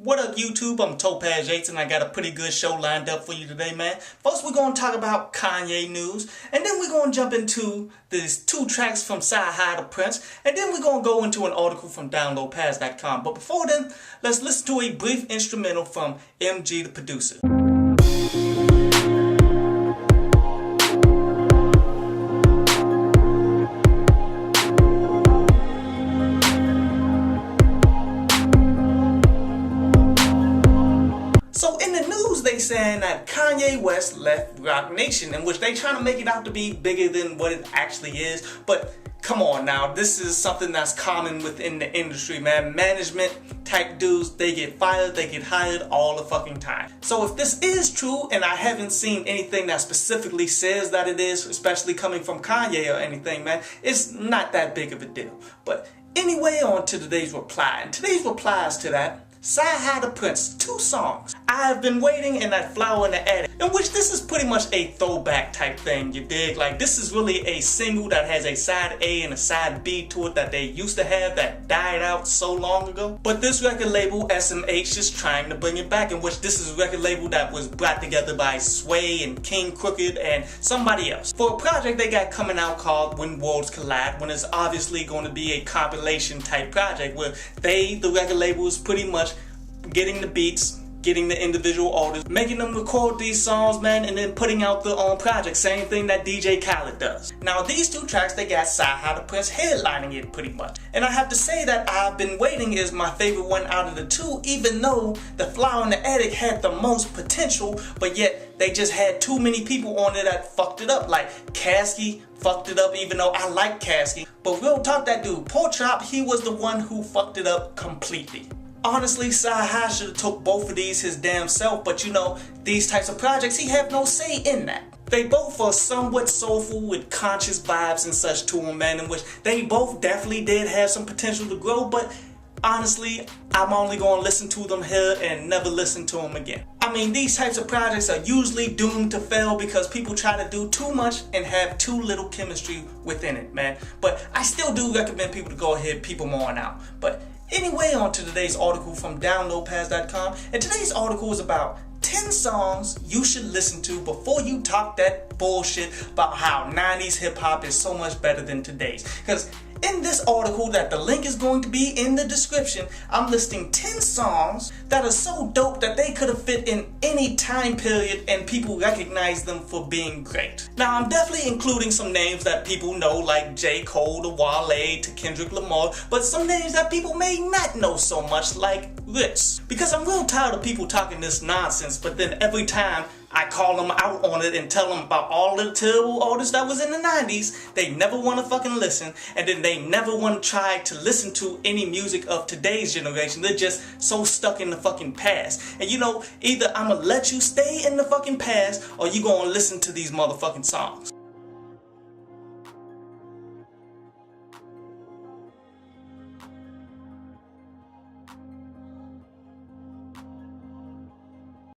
What up, YouTube? I'm Topaz Yates, and I got a pretty good show lined up for you today, man. First, we're going to talk about Kanye news, and then we're going to jump into these 2 tracks from CyHi The Prynce, and then we're going to go into an article from downloadpass.com. But before then, let's listen to a brief instrumental from MG the producer. So in the news, they saying that Kanye West left Roc Nation, in which they trying to make it out to be bigger than what it actually is. But come on now, this is something that's common within the industry, man. Management type dudes, they get fired, they get hired all the fucking time. So if this is true, and I haven't seen anything that specifically says that it is, especially coming from Kanye or anything, man, it's not that big of a deal. But anyway, on to today's reply. And today's replies to that: CyHi The Prynce, 2 songs. I Have Been Waiting and That Flower in the Attic, in which this is pretty much a throwback type thing, you dig? Like, this is really a single that has a side A and a side B to it that they used to have that died out so long ago. But this record label, SMH, is trying to bring it back, in which this is a record label that was brought together by Sway and King Crooked and somebody else for a project they got coming out called When Worlds Collide, when it's obviously going to be a compilation type project where the record label, is pretty much getting the beats, getting the individual artists, making them record these songs, man, and then putting out their own project. Same thing that DJ Khaled does. Now, these 2 tracks, they got CyHi The Prynce headlining it pretty much. And I have to say that I've Been Waiting is my favorite one out of the 2, even though The Flower in the Attic had the most potential, but yet they just had too many people on it that fucked it up. Like Caskey fucked it up, even though I like Caskey. But real talk, that dude, Pork Chop, he was the one who fucked it up completely. Honestly, CyHi should have took both of these his damn self, but you know, these types of projects, he have no say in that. They both are somewhat soulful with conscious vibes and such to them, man, in which they both definitely did have some potential to grow, but honestly, I'm only going to listen to them here and never listen to them again. I mean, these types of projects are usually doomed to fail because people try to do too much and have too little chemistry within it, man. But I still do recommend people to go ahead, peep them on out. But anyway, on to today's article from downloadpass.com, and today's article is about 10 songs you should listen to before you talk that bullshit about how 90s hip-hop is so much better than today's. Because in this article, that the link is going to be in the description, I'm listing 10 songs that are so dope that they could have fit in any time period and people recognize them for being great. Now, I'm definitely including some names that people know, like J. Cole to Wale to Kendrick Lamar, but some names that people may not know so much, like Ritz. Because I'm real tired of people talking this nonsense, but then every time I call them out on it and tell them about all the terrible artists that was in the 90s, they never want to fucking listen, and then they never want to try to listen to any music of today's generation. They're just so stuck in the fucking past. And you know, either I'm gonna let you stay in the fucking past or you gonna listen to these motherfucking songs.